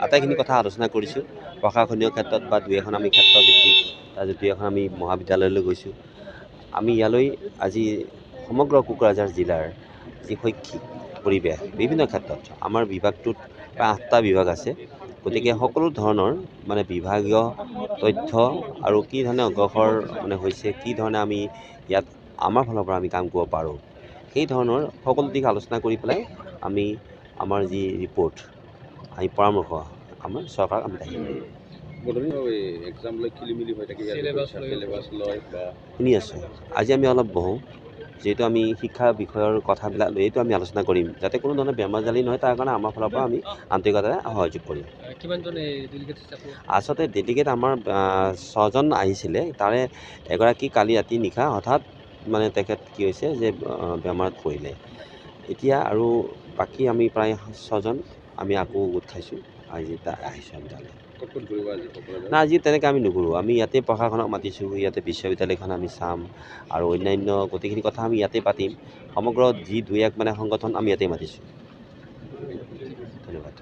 আটাইখিনি কথা আলোচনা কৰিছোঁ প্ৰশাসনীয় ক্ষেত্ৰত বা দুই এখন আমি ক্ষেত্ৰভিত্তিক দুই এখন আমি মহাবিদ্যালয়লৈ গৈছোঁ আমি ইয়ালৈ আজি সমগ্ৰ কোকৰাঝাৰ জিলাৰ যি শৈক্ষিক পৰিৱেশ বিভিন্ন ক্ষেত্ৰত আমাৰ বিভাগটোত প্ৰায় 8টা বিভাগ আছে গতিকে সকলো ধৰণৰ মানে বিভাগীয় তথ্য আৰু কি ধৰণে অগ্ৰসৰ মানে হৈছে কি ধৰণে আমি ইয়াত আমাৰ ফালৰ পৰা আমি কাম কৰিব পাৰোঁ সেই ধৰণৰ সকলো দিশ আলোচনা কৰি পেলাই আমি আমাৰ যি ৰিপৰ্ট আমি পৰামৰ্শ আমাৰ চৰকাৰক আমি দাখিল শুনি আছোঁ আজি আমি অলপ বহোঁ যিহেতু আমি শিক্ষা বিষয়ৰ কথাবিলাক লৈ এইটো আমি আলোচনা কৰিম যাতে কোনো ধৰণৰ বেমাৰজালি নহয় তাৰ কাৰণে আমাৰ ফালৰ পৰা আমি আন্তৰিকতাৰে সহযোগ কৰিম আচলতে ডেলিগেট আমাৰ 6জন আহিছিলে তাৰে এগৰাকী কালি ৰাতি নিশা হঠাৎ মানে তেখেত কি হৈছে যে বেমাৰত পৰিলে এতিয়া আৰু বাকী আমি প্ৰায় 6জন আমি আকৌ গোট খাইছোঁ আজি আহিছোঁ আমি তালৈ না আজি তেনেকৈ আমি নুঘূৰোঁ আমি ইয়াতে প্ৰশাসনক মাতিছোঁ ইয়াতে বিশ্ববিদ্যালয়খন আমি চাম আৰু অন্যান্য গোটেইখিনি কথা আমি ইয়াতে পাতিম সমগ্ৰ যি দুই এক মানে সংগঠন আমি ইয়াতে মাতিছোঁ ধন্যবাদ